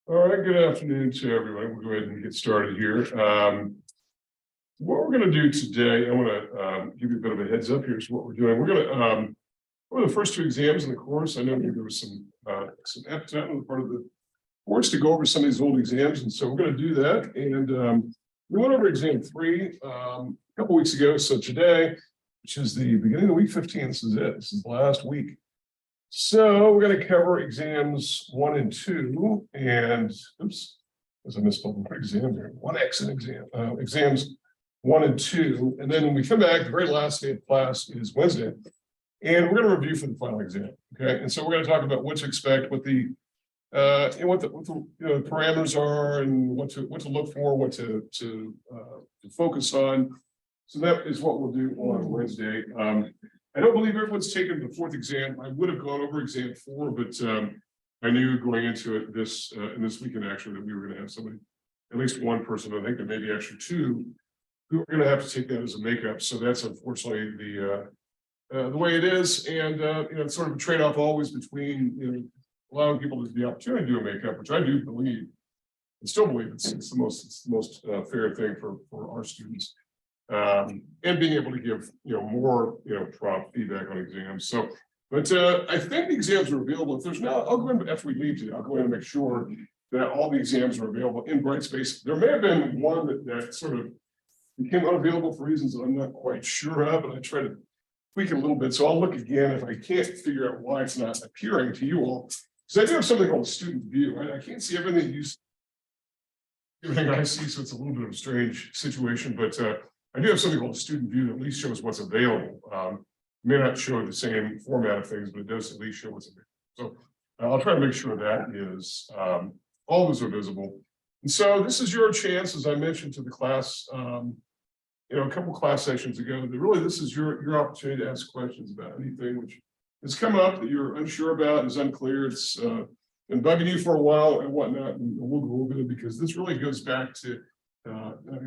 All right, good afternoon to everyone. We'll go ahead and get started here. What we're going to do today, I want to give you a bit of a heads up. Here's what we're doing. We're going to go over the first two exams in the course. I know there was some appetite on the part of the course to go over some of these old exams, and so we're going to do that. And we went over exam 3 a couple weeks ago. So today, which is the beginning of the week 15, this is it. This is the last week. So we're going to cover exams 1 and 2, and oops, as I misspelled my exam here, 1X in exams 1 and 2, and then when we come back, the very last day of class is Wednesday, and we're going to review for the final exam. Okay, and so we're going to talk about what to expect, what the parameters are, and what to look for, what to focus on. So that is what we'll do on Wednesday. I don't believe everyone's taken the 4th exam. I would have gone over exam 4, but I knew going into it this weekend actually that we were going to have somebody, at least one person, I think, and maybe actually 2, who are going to have to take that as a makeup. So that's unfortunately the way it is, and it's sort of a trade-off always between allowing people the opportunity to do a makeup, which I do believe, and still believe it's the most fair thing for our students. And being able to give more prompt feedback on exams. So, but I think the exams are available. If there's not, I'll go in after we leave today. I'll go in and make sure that all the exams are available in Brightspace. There may have been one that sort of became unavailable for reasons that I'm not quite sure of, and I try to tweak it a little bit. So I'll look again if I can't figure out why it's not appearing to you all, because I do have something called student view. Right? I can't see everything I see, so it's a little bit of a strange situation, but. I do have something called student view that at least shows what's available. It may not show the same format of things, but it does at least show what's available. So I'll try to make sure that is all those are visible. And so this is your chance, as I mentioned to the class, a couple class sessions ago, that really this is your opportunity to ask questions about anything which has come up that you're unsure about, is unclear. It's been bugging you for a while and whatnot, and we'll go over it because this really goes back to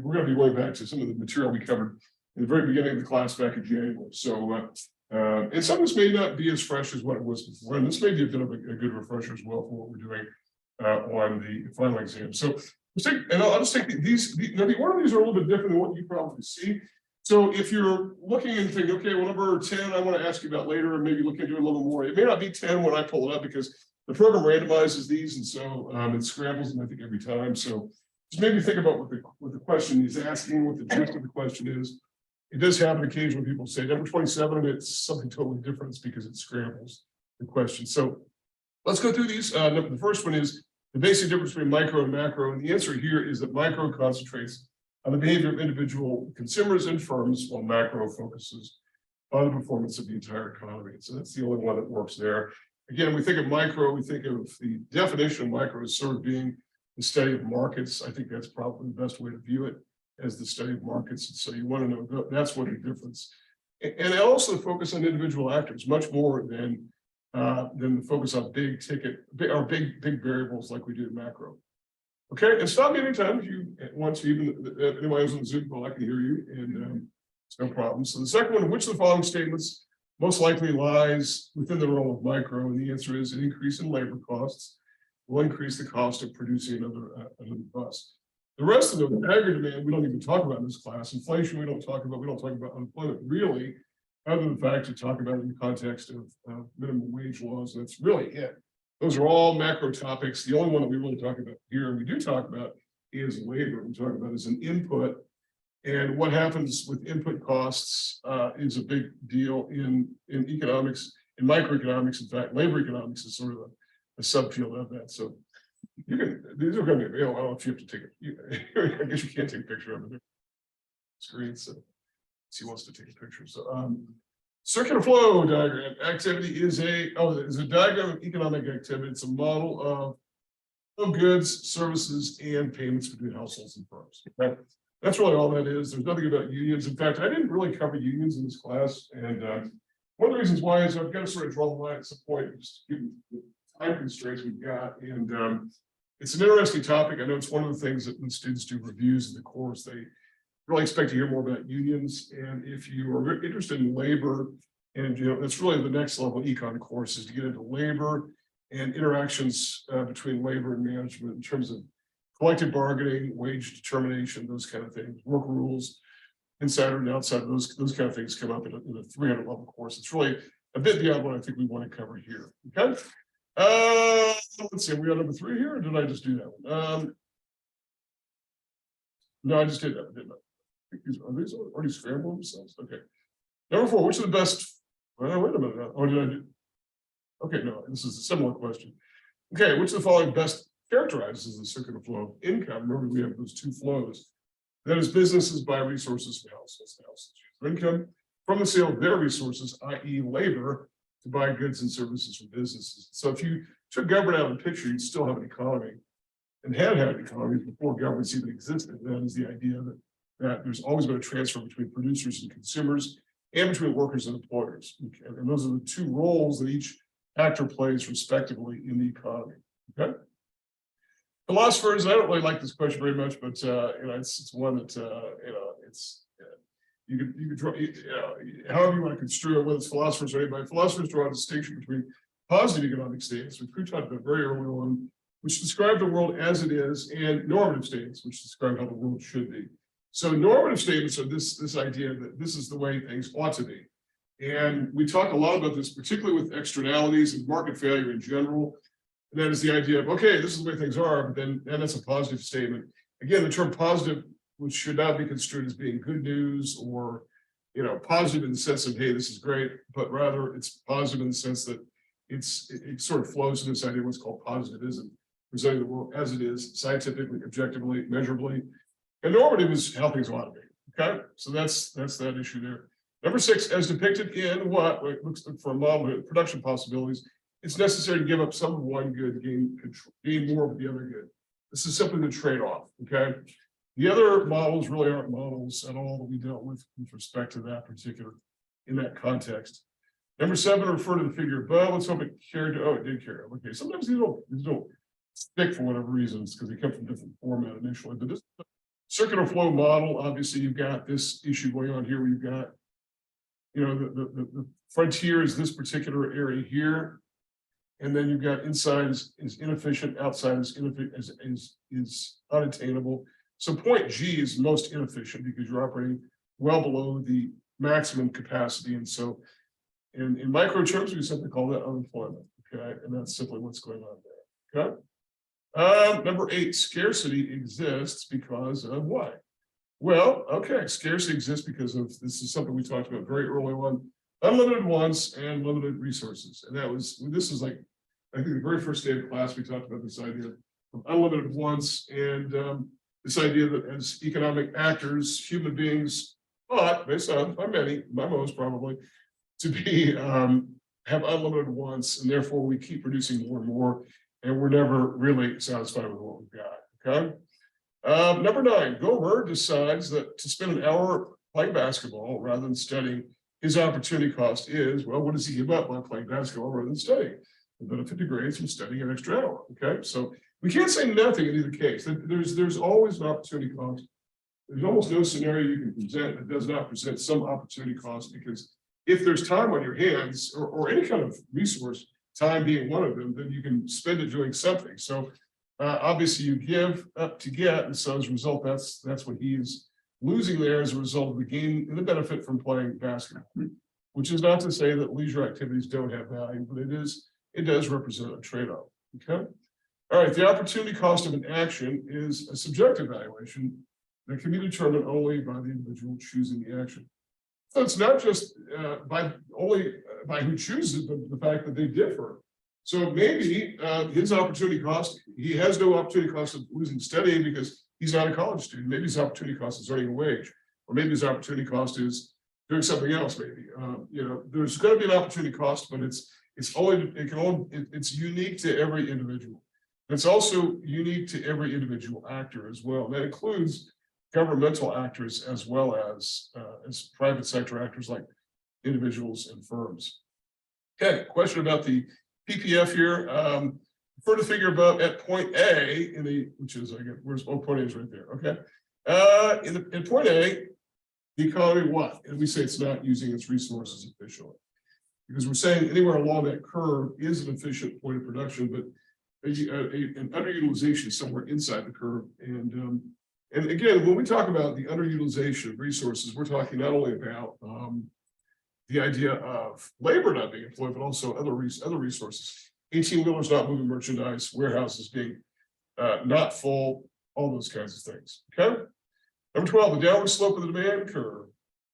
we're going to be going back to some of the material we covered in the very beginning of the class back in January. So, and some of this may not be as fresh as what it was before, and this may be a bit of a good refresher as well for what we're doing on the final exam. So, I'll just take these. The order of these are a little bit different than what you probably see. So, if you're looking and thinking, okay, well, number 10, I want to ask you about later, and maybe look into it a little more. It may not be 10 when I pull it up because the program randomizes these, and so it scrambles them, I think, every time. So. Just maybe think about what the question is asking, what the gist of the question is. It does happen occasionally when people say number 27, and it's something totally different. It's because it scrambles the question. So let's go through these. The first one is the basic difference between micro and macro. And the answer here is that micro concentrates on the behavior of individual consumers and firms, while macro focuses on the performance of the entire economy. So that's the only one that works there. Again, we think of micro, we think of the definition of micro as sort of being the study of markets. I think that's probably the best way to view it, as the study of markets. And so you want to know that's what the difference. And also the focus on individual actors, much more than the focus on big ticket or big variables like we do in macro. Okay, and stop me anytime if you want to. Even anybody who's on the Zoom call, I can hear you, and it's no problem. So the second one, which of the following statements most likely lies within the realm of micro? And the answer is an increase in labor costs will increase the cost of producing another bus. The rest of the aggregate demand, we don't even talk about in this class. Inflation, we don't talk about unemployment really, other than the fact to talk about it in the context of minimum wage laws. That's really it. Those are all macro topics. The only one that we really talk about here, and we do talk about, is labor. We talk about as an input. And what happens with input costs is a big deal in economics, in microeconomics. In fact, labor economics is sort of a subfield of that. So these are going to be available. I don't know if you have to take it. I guess you can't take a picture of it. Screen. So he wants to take a picture. So circular flow diagram activity is a diagram of economic activity. It's a model of goods, services, and payments between households and firms. Okay? That's really all that is. There's nothing about unions. In fact, I didn't really cover unions in this class. And one of the reasons why is I've got to sort of draw the line at some point, just given the time constraints we've got. And it's an interesting topic. I know it's one of the things that when students do reviews in the course, they really expect to hear more about unions. And if you are interested in labor, and that's really the next level econ course, is to get into labor and interactions between labor and management in terms of collective bargaining, wage determination, those kind of things, work rules, inside and outside of those kind of things come up in a 300 level course. It's really a bit beyond what I think we want to cover here. Okay. Let's see, are we on number 3 here, or did I just do that one? No, I just did that, didn't I? Are these already scrambled themselves? Okay. Number 4, which are the best? Well, wait a minute. Oh, did I do? Okay, no, this is a similar question. Okay, which of the following best characterizes the circular flow of income? Remember, we have those 2 flows. That is, businesses buy resources from households. The households use their income from the sale of their resources, i.e. labor, to buy goods and services from businesses. So if you took government out of the picture, you'd still have an economy, and had an economy before governments even existed. That is the idea that there's always been a transfer between producers and consumers, and between workers and employers. Okay? And those are the 2 roles that each actor plays respectively in the economy. Okay. Philosophers, I don't really like this question very much, but it's one that it's you could draw, however you want to construe it, whether it's philosophers or anybody. Philosophers draw a distinction between positive economic states, which we talked about very early on, which describe the world as it is, and normative states, which describe how the world should be. So normative statements are this idea that this is the way things ought to be. And we talk a lot about this, particularly with externalities and market failure in general. And that is the idea of, okay, this is the way things are, but then that's a positive statement. Again, the term positive, which should not be construed as being good news or, positive in the sense of, hey, this is great, but rather it's positive in the sense that it sort of flows in this idea of what's called positivism, presenting the world as it is, scientifically, objectively, measurably. And normative is how things ought to be. Okay, so that's that issue there. Number 6, as depicted in what looks for a model of production possibilities, it's necessary to give up some of one good to gain more of the other good. This is simply the trade-off. Okay, the other models really aren't models at all that we dealt with respect to that particular in that context. Number 7, refer to the figure above. Let's hope it carried. Oh, it did carry. Okay, sometimes these don't stick for whatever reasons because they come from different format initially. But this circular flow model, obviously, you've got this issue going on here where you've got, the frontier is this particular area here, and then you've got inside is inefficient, outside is unattainable. So point G is most inefficient because you're operating well below the maximum capacity, and so in micro terms, we simply call that unemployment. Okay, and that's simply what's going on there. Okay. Number 8, scarcity exists because of what? Well, okay, scarcity exists because of, this is something we talked about very early on, unlimited wants and limited resources. And this is like, I think the very first day of class, we talked about this idea of unlimited wants and this idea that as economic actors, human beings ought, based on by many, by most probably, to be, have unlimited wants, and therefore we keep producing more and more, and we're never really satisfied with what we've got. Okay. Number 9, Gomer decides that to spend an hour playing basketball rather than studying, his opportunity cost is, well, what does he give up by playing basketball rather than studying? The benefit degrades from studying an extra hour. Okay, so we can't say nothing in either case. There's always an opportunity cost. There's almost no scenario you can present that does not present some opportunity cost, because if there's time on your hands or any kind of resource, time being one of them, then you can spend it doing something. So obviously you give up to get, and so as a result, that's what he's losing there as a result of the gain and the benefit from playing basketball. Which is not to say that leisure activities don't have value, but it does represent a trade-off. Okay. All right, the opportunity cost of an action is a subjective valuation that can be determined only by the individual choosing the action. So it's not just by who chooses it, but the fact that they differ. So maybe his opportunity cost, he has no opportunity cost of losing studying because he's not a college student.Maybe his opportunity cost is earning a wage, or maybe his opportunity cost is doing something else. Maybe there's going to be an opportunity cost, but it's unique to every individual. It's also unique to every individual actor as well. And that includes governmental actors as well as private sector actors like individuals and firms. Okay, question about the PPF here. Refer to figure above at point A in the, which is, I guess, where's, oh, point A is right there. Okay. In point A, the economy what? And we say it's not using its resources efficiently. because we're saying anywhere along that curve is an efficient point of production, but an underutilization somewhere inside the curve. And again, when we talk about the underutilization of resources, we're talking not only about the idea of labor not being employed, but also other resources. 18-wheelers not moving merchandise, warehouses being not full, all those kinds of things. Okay. Number 12, the downward slope of the demand curve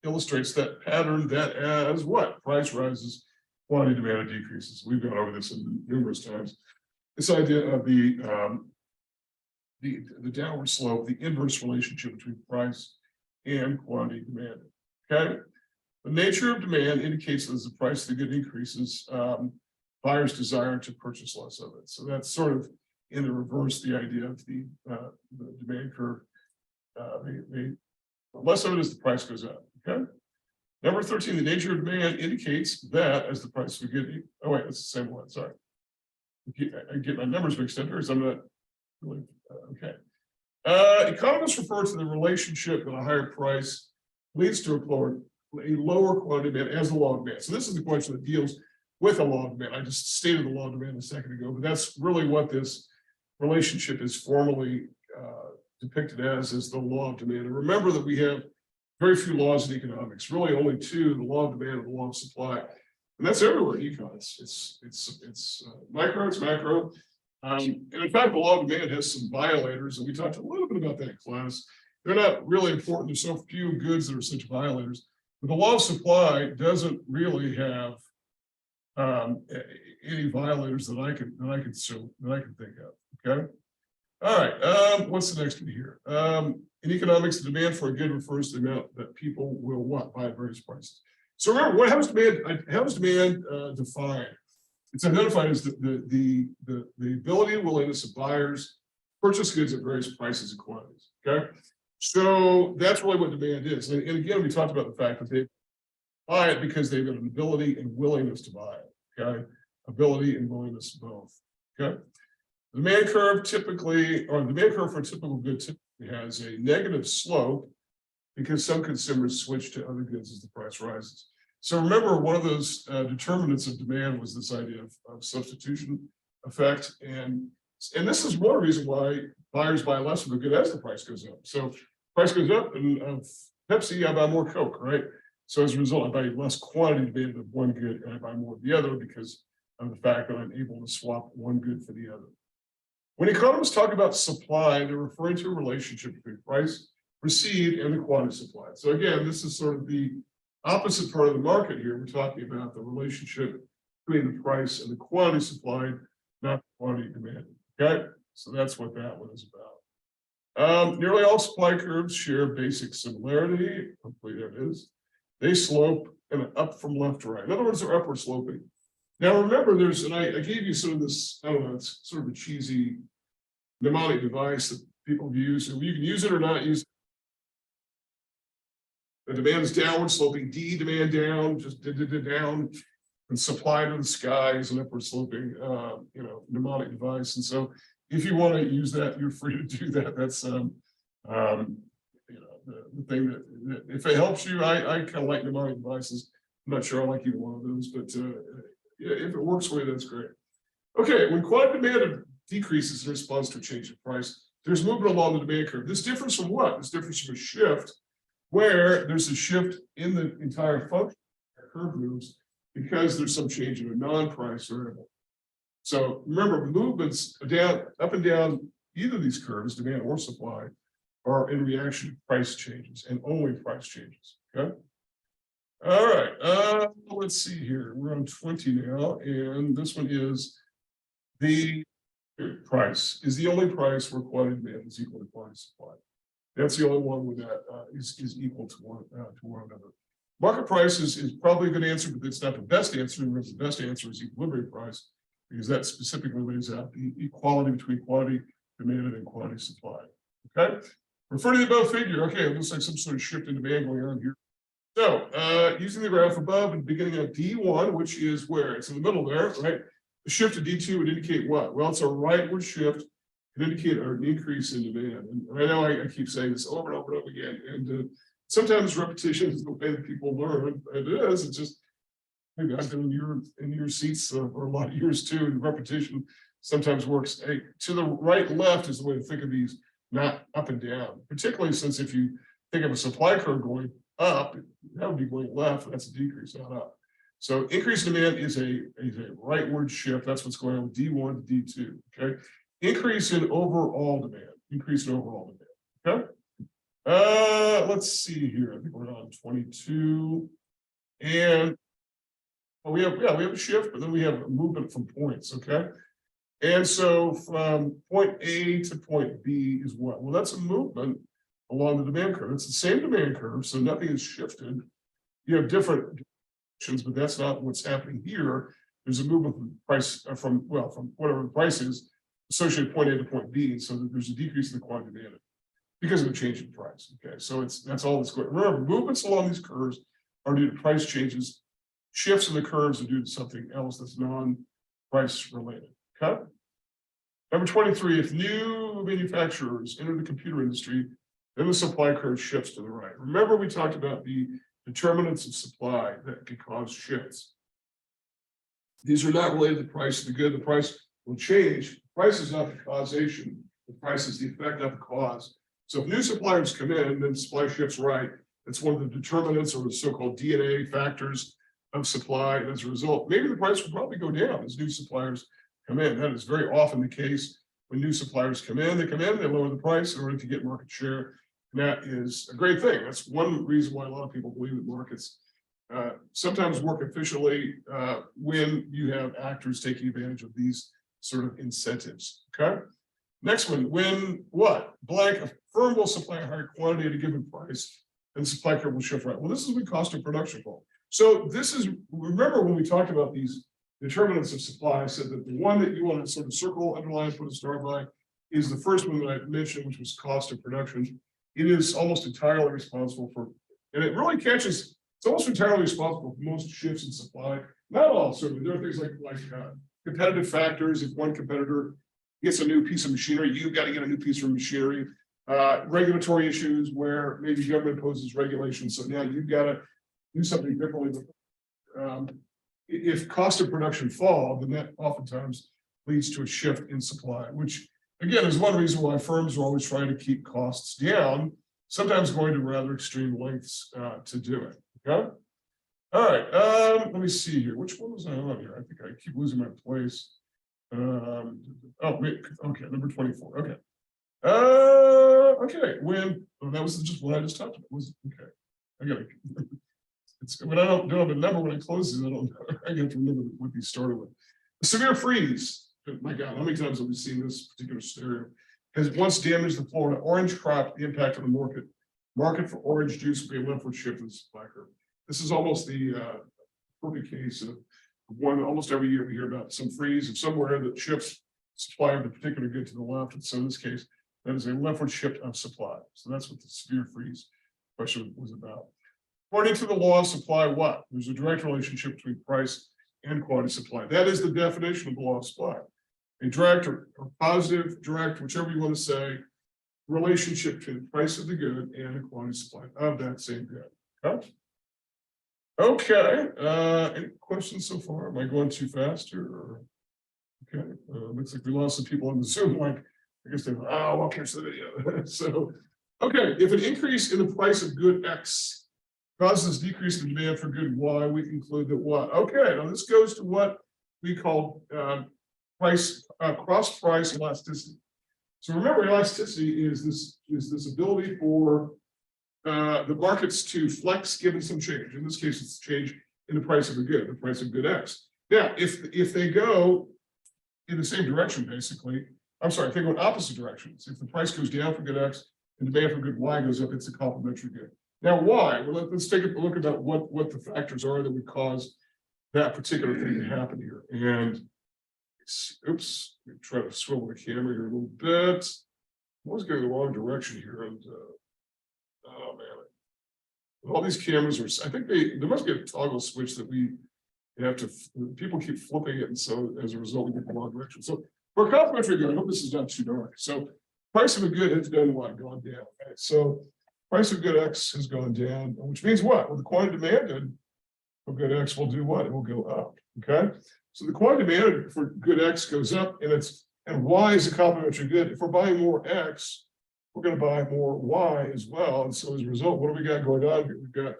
illustrates that pattern that as what? Price rises, quantity demand decreases. We've gone over this numerous times. This idea of the downward slope, the inverse relationship between price and quantity demand. Okay. The nature of demand indicates that as the price of the good increases, buyers desire to purchase less of it. So that's sort of in the reverse, the idea of the demand curve. The less of it as the price goes up. Okay. Number 13, the nature of demand indicates that as the price of good. Oh wait, that's the same one. Sorry, I get my numbers mixed up here, so I'm not really okay. Economists refer to the relationship that a higher price leads to a lower quantity demand as a law of demand. So this is the question that deals with a law of demand. I just stated the law of demand a second ago, but that's really what this relationship is formally depicted as, is the law of demand. And remember that we have very few laws in economics, really only two: the law of demand and the law of supply. And that's everywhere in econ. It's micro, it's macro. And in fact, the law of demand has some violators, and we talked a little bit about that in class. They're not really important. There's so few goods that are such violators. But the law of supply doesn't really have any violators that I can think of. Okay. All right. What's the next one here? In economics, the demand for a good refers to the amount that people will buy at various prices. So remember, how is demand defined? It's identified as the ability and willingness of buyers to purchase goods at various prices and quantities. Okay. So that's really what demand is. And again, we talked about the fact that they buy it because they've got an ability and willingness to buy it. Okay. Ability and willingness both. Okay. The demand curve for a typical good typically has a negative slope because some consumers switch to other goods as the price rises. So remember, one of those determinants of demand was this idea of substitution effect. And this is one reason why buyers buy less of a good as the price goes up. So price goes up and Pepsi, I buy more Coke, right? So as a result, I buy less quantity demand of one good and I buy more of the other because of the fact that I'm able to swap one good for the other. When economists talk about supply, they're referring to a relationship between price received and the quantity supplied. So again, this is sort of the opposite part of the market here. We're talking about the relationship between the price and the quantity supplied, not the quantity demanded. Okay, so that's what that one is about. Nearly all supply curves share basic similarity. Hopefully there it is. They slope and up from left to right. In other words, they're upward sloping. Now remember, I gave you sort of this, I don't know, it's sort of a cheesy mnemonic device that people use, and you can use it or not use it. The demand is downward sloping, D demand down, just down, and supply to the sky is an upward sloping, mnemonic device. And so if you want to use that, you're free to do that. That's the thing that if it helps you, I kind of like mnemonic devices. I'm not sure I like either one of those, but if it works for you, that's great. Okay, when quantity demand decreases in response to a change in price, there's movement along the demand curve. This differs from what? This differs from a shift where there's a shift in the entire function. The curve moves because there's some change in a non-price variable. So remember, movements up and down either of these curves, demand or supply, are in reaction to price changes and only price changes. Okay. All right. Let's see here. We're on 20 now, and this one is the price is the only price where quantity demand is equal to quantity supply. That's the only one where that is equal to one another. Market price is probably a good answer, but it's not the best answer. The best answer is equilibrium price, because that specifically lays out the equality between quantity demanded and quantity supplied. Okay. Refer to the above figure. Okay, it looks like some sort of shift in demand going on here. So using the graph above and beginning at D1, which is where it's in the middle there, right? The shift to D2 would indicate what? Well, it's a rightward shift. It indicates an increase in demand. And I know I keep saying this over and over and over again. And sometimes repetition is the way that people learn. It is. It's just maybe I've been in your seats for a lot of years too, and repetition sometimes works. Hey, to the right, left is the way to think of these, not up and down, particularly since if you think of a supply curve going up, that would be going left, that's a decrease, not up. So increase in demand is a rightward shift. That's what's going on with D1 to D2. Okay. Increase in overall demand. Increase in overall demand. Okay. Let's see here. I think we're on 22. And we have a shift, but then we have a movement from points. Okay. And so from point A to point B is what? Well, that's a movement along the demand curve. It's the same demand curve, so nothing has shifted. You have different, but that's not what's happening here. There's a movement from price from whatever the price is associated point A to point B, so that there's a decrease in the quantity demanded because of the change in price. Okay, so that's all that's going. Remember, movements along these curves are due to price changes. Shifts in the curves are due to something else that's non-price related. Okay. Number 23, if new manufacturers enter the computer industry, then the supply curve shifts to the right. Remember, we talked about the determinants of supply that can cause shifts. These are not related to the price of the good. The price will change. The price is not the causation. The price is the effect, not the cause. So if new suppliers come in, then supply shifts right. It's one of the determinants or the so-called DNA factors of supply. And as a result, maybe the price will probably go down as new suppliers come in. That is very often the case when new suppliers come in. They lower the price in order to get market share. And that is a great thing. That's one reason why a lot of people believe that markets sometimes work efficiently when you have actors taking advantage of these sort of incentives. Okay. Next one, when what? Blank, a firm will supply a higher quantity at a given price and the supply curve will shift right. Well, this is when cost of production fall. So this is, remember when we talked about these determinants of supply, I said that the one that you want to sort of circle, underline, put a star by is the first one that I mentioned, which was cost of production. It is almost entirely responsible for, and it really catches, it's almost entirely responsible for most shifts in supply. Not all, certainly. There are things like competitive factors. If one competitor gets a new piece of machinery, you've got to get a new piece of machinery. Regulatory issues where maybe government imposes regulations, so now you've got to do something differently. If cost of production fall, then that oftentimes leads to a shift in supply, which again is one reason why firms are always trying to keep costs down, sometimes going to rather extreme lengths to do it. Okay. All right. Let me see here. Which one was I on here? I think I keep losing my place. Oh, wait. Okay. Number 24. Okay. Okay. That was just what I just talked about. Okay. I got it. It's when I don't have a number when I close it, I got to remember what these started with. A severe freeze. My God, how many times have we seen this particular scenario? Has once damaged the Florida orange crop. The impact on the market for orange juice will be a leftward shift in the supply curve. This is almost the perfect case of one. Almost every year we hear about some freeze of somewhere that shifts supply of the particular good to the left. And so in this case, that is a leftward shift of supply. So that's what the severe freeze question was about. According to the law of supply, what? There's a direct relationship between price and quantity supply. That is the definition of the law of supply. A direct or positive, direct, whichever you want to say, relationship between the price of the good and the quantity supply of that same good. Okay. Okay. Any questions so far? Am I going too fast here? Or... Okay. Looks like we lost some people on the Zoom. Like, I guess they're, oh, I'll catch the video. So, okay. If an increase in the price of good X causes decrease in demand for good Y, we conclude that what? Okay. Now this goes to what we call cross price elasticity. So remember, elasticity is this ability for the markets to flex given some change. In this case, it's change in the price of a good, the price of good X. Now, if they go in the same direction, basically, I'm sorry, if they go in opposite directions, if the price goes down for good X and demand for good Y goes up, it's a complementary good. Now, why? Well, let's take a look at what the factors are that would cause that particular thing to happen here. And oops, let me try to swivel the camera here a little bit. I was going the wrong direction here. And oh man, all these cameras are, I think there must be a toggle switch that we have to, people keep flipping it. And so as a result, we get the wrong direction. So for a complementary good, I hope this is not too dark. So price of a good has done what? Gone down. Right? So price of good X has gone down, which means what? Well, the quantity demanded for good X will do what? It will go up. Okay. So the quantity demand for good X goes up, and Y is a complementary good. If we're buying more X, we're going to buy more Y as well. And so as a result, what do we got going on here? We've got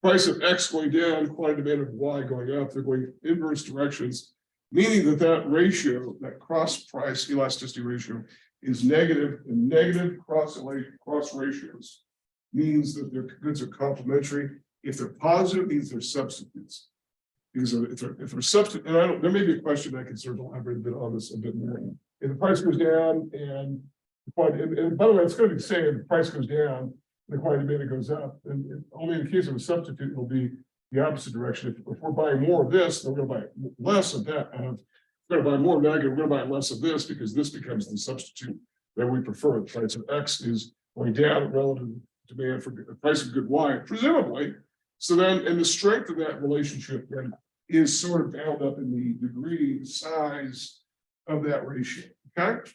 price of X going down, quantity demand of Y going up. They're going inverse directions, meaning that ratio, that cross price elasticity ratio, is negative, and negative cross ratios means that their goods are complementary. If they're positive, it means they're substitutes. Because if they're substitute, and there may be a question I can sort of elaborate a bit on this a bit more. If the price goes down and by the way, it's going to be the same. If the price goes down, the quantity demand goes up, and only in the case of a substitute, it'll be the opposite direction. If we're buying more of this, then we're going to buy less of that. We're going to buy more of that, we're going to buy less of this because this becomes the substitute that we prefer. The price of X is going down relative to demand for the price of good Y, presumably. So then, and the strength of that relationship then is sort of bound up in the degree, size of that ratio. Okay.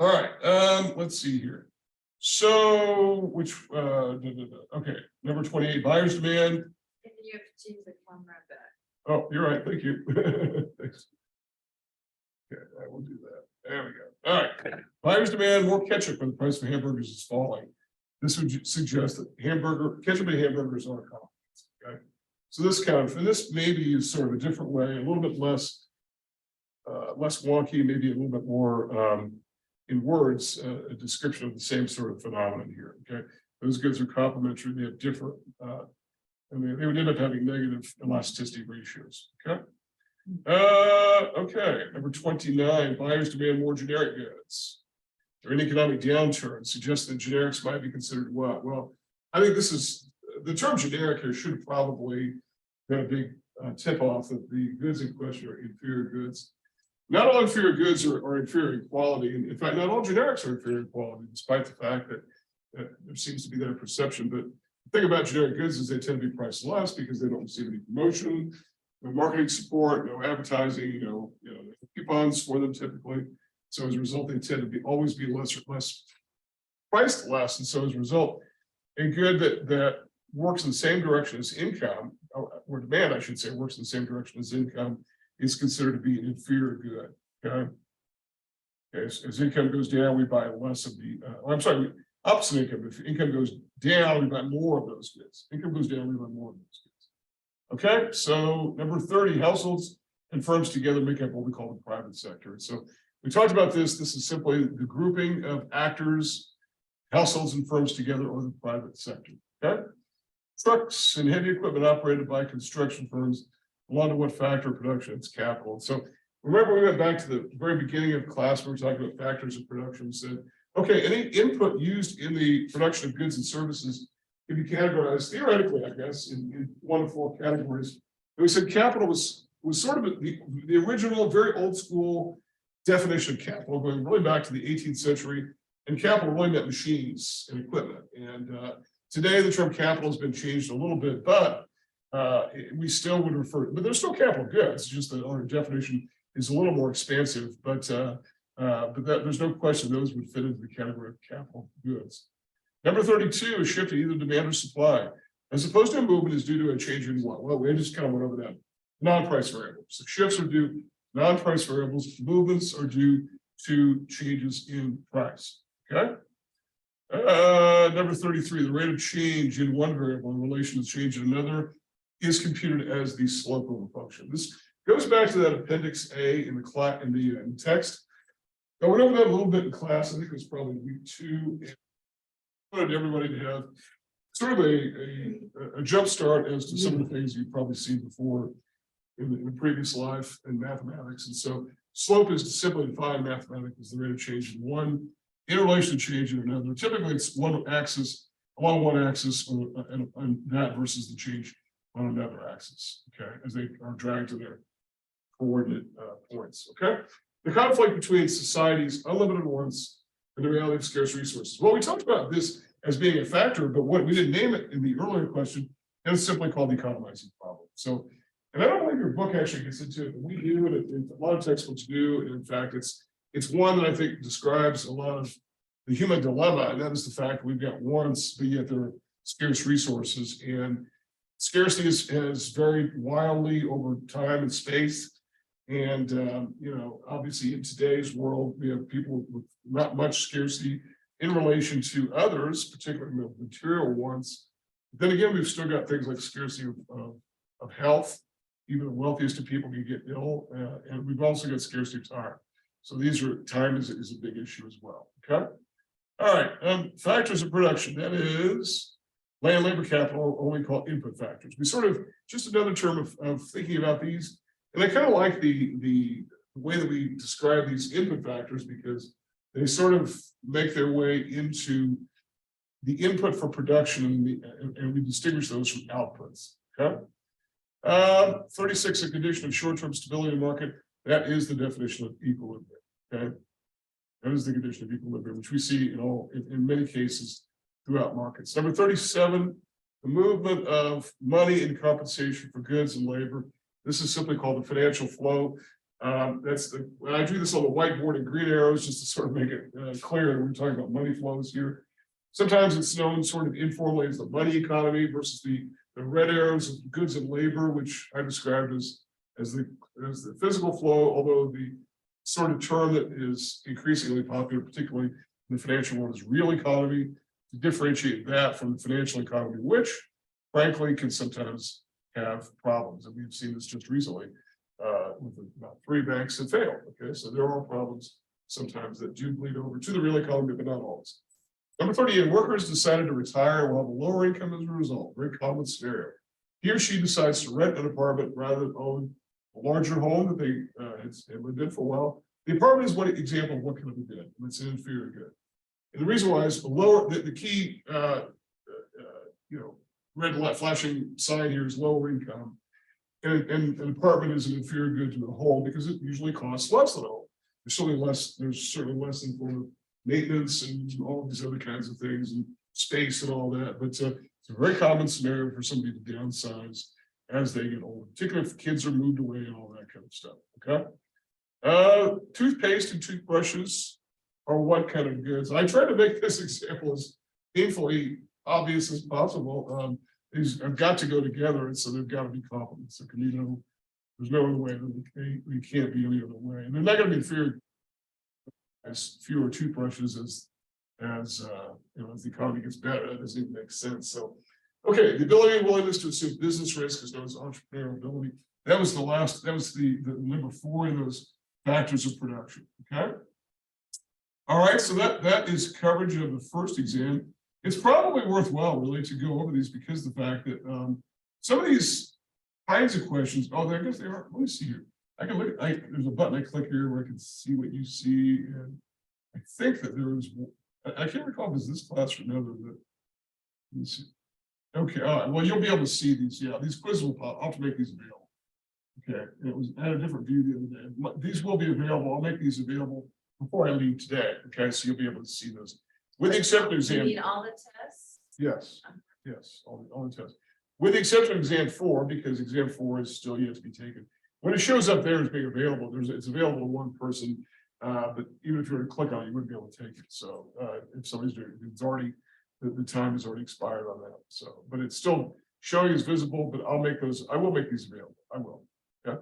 All right. Let's see here. So, okay, number 28, buyer's demand. And you have to change the camera back. Oh, you're right. Thank you. Thanks. Okay, I will do that. There we go. All right. Buyer's demand, more ketchup when the price of hamburgers is falling. This would suggest that ketchup and hamburgers are common. Okay. So this maybe is sort of a different way, a little bit less wonky, maybe a little bit more in words, a description of the same sort of phenomenon here. Okay. Those goods are complementary, they have different, and they would end up having negative elasticity ratios. Okay. Okay, number 29, buyers demand more generic goods. During economic downturn, suggests that generics might be considered what? Well, I think this is the term generic here should probably have a big tip off that the goods in question are inferior goods. Not all inferior goods are inferior in quality. In fact, not all generics are inferior in quality, despite the fact that there seems to be that perception. But the thing about generic goods is they tend to be priced less because they don't receive any promotion, no marketing support, no advertising, no coupons for them typically. So as a result, they tend to always be less priced less. And so as a result, a good that works in the same direction as income, or demand, I should say, works in the same direction as income, is considered to be an inferior good. Okay. As income goes down, we buy less of the. Opposite income. If income goes down, we buy more of those goods. Income goes down, we buy more of those goods. Okay, so number 30, households and firms together make up what we call the private sector. So we talked about this. This is simply the grouping of actors, households and firms together, or the private sector. Okay, trucks and heavy equipment operated by construction firms belong to what factor of production? It's capital. And so remember, we went back to the very beginning of class. We were talking about factors of production. We said, okay, any input used in the production of goods and services can be categorized theoretically, I guess, in one of four categories. And we said capital was sort of the original, very old school definition of capital, going really back to the 18th century. And capital really meant machines and equipment. And today the term capital has been changed a little bit, but we still would refer, but there's still capital goods, just that our definition is a little more expansive, but there's no question those would fit into the category of capital goods. Number 32 is shift to either demand or supply, as opposed to a movement is due to a change in what? Well, we just kind of went over that. Non-price variables. So shifts are due non-price variables. Movements are due to changes in price. Okay. Number 33, the rate of change in one variable in relation to change in another is computed as the slope of a function. This goes back to that appendix A in the text. I went over that a little bit in class. I think it was probably week 2. I wanted everybody to have sort of a jump start as to some of the things you've probably seen before in the previous life in mathematics. And so slope is to simply define mathematics as the rate of change in one in relation to change in another. Typically, it's one axis along one axis and that versus the change on another axis. Okay, as they are dragged to their coordinate points. Okay, the conflict between society's unlimited wants and the reality of scarce resources. Well, we talked about this as being a factor, but what we didn't name it in the earlier question, and it's simply called the economizing problem. So, and I don't believe your book actually gets into it, but we do, and a lot of textbooks do. And in fact, it's one that I think describes a lot of the human dilemma, and that is the fact we've got wants, but yet there are scarce resources. And Scarcity has varied wildly over time and space. And, obviously in today's world, we have people with not much scarcity in relation to others, particularly material ones. Then again, we've still got things like scarcity of health. Even the wealthiest of people can get ill, and we've also got scarcity of time. So time is a big issue as well. Okay. All right. Factors of production. That is land, labor, capital, or what we call input factors. We sort of just another term of thinking about these. And I kind of like the way that we describe these input factors because they sort of make their way into the input for production and we distinguish those from outputs. Okay. 36, a condition of short-term stability in the market. That is the definition of equilibrium. Okay. That is the condition of equilibrium, which we see in many cases throughout markets. Number 37, the movement of money in compensation for goods and labor. This is simply called the financial flow. When I drew this on the whiteboard in green arrows, just to sort of make it clear that we're talking about money flows here. Sometimes it's known sort of informally as the money economy versus the red arrows of goods and labor, which I described as the physical flow, although the sort of term that is increasingly popular, particularly in the financial world, is real economy, to differentiate that from the financial economy, which frankly can sometimes have problems. And we've seen this just recently with about 3 banks that failed. Okay, so there are problems sometimes that do bleed over to the real economy, but not always. Number 38, workers decided to retire and will have a lower income as a result. Very common scenario. He or she decides to rent an apartment rather than own a larger home that they had lived in for a while. The apartment is one example of what can be good. It's an inferior good. And the reason why is the key red flashing sign here is lower income. And an apartment is an inferior good to a home because it usually costs less than a home. There's certainly less in form of maintenance and all of these other kinds of things and space and all that. But it's a very common scenario for somebody to downsize as they get older, particularly if kids are moved away and all that kind of stuff. Okay. Toothpaste and toothbrushes are what kind of goods? I try to make this example as painfully obvious as possible. These have got to go together, and so they've got to be complements. There can be there's no other way that they can't be any other way, and they're not going to be fewer toothbrushes as the economy gets better. That doesn't even make sense. So, okay, the ability and willingness to assume business risk is known as entrepreneurial ability. That was the number 4 in those factors of production. Okay. All right, so that is coverage of the first exam. It's probably worthwhile really to go over these because the fact that some of these kinds of questions, I guess they are. Let me see here. I can look. There's a button I click here where I can see what you see, and I think that there is. I can't recall if it's this class or another. But let me see. Okay. All right. Well, you'll be able to see these. Yeah, these quizzes will pop. I'll have to make these available. Okay. I had a different view the other day. These will be available. I'll make these available before I leave today. Okay, so you'll be able to see those. With the exception of exam. You mean all the tests? Yes. Yes. All the tests. With the exception of exam 4, because exam 4 is still yet to be taken. When it shows up there as being available, it's available to one person, but even if you were to click on it, you wouldn't be able to take it. So if somebody's doing it, it's already the time has already expired on that. So, but it's still showing as visible. But I will make these available. I will. Yeah.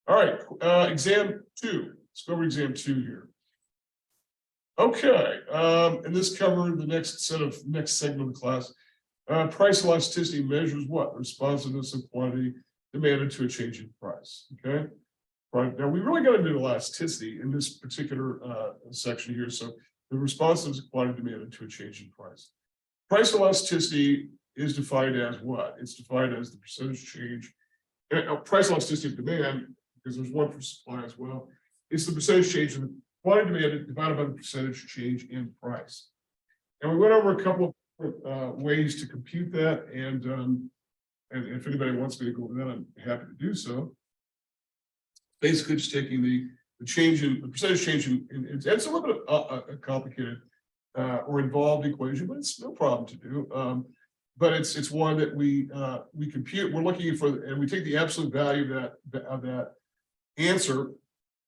All right. Exam 2. Let's go over exam 2 here. Okay, and this covered the next segment of the class. Price elasticity measures what? Responsiveness of quantity demanded to a change in price. Okay, right now we really got into elasticity in this particular section here. So the responsiveness of quantity demanded to a change in price. Price elasticity is defined as what? It's defined as the percentage change. Price elasticity of demand, because there's one for supply as well. It's the percentage change in the quantity demanded divided by the percentage change in price. And we went over a couple of ways to compute that. And if anybody wants me to go over that, I'm happy to do so. Basically, just taking the percentage change in it's a little bit of a complicated or involved equation, but it's no problem to do. But it's one that we compute. We're looking for, and we take the absolute value of that answer,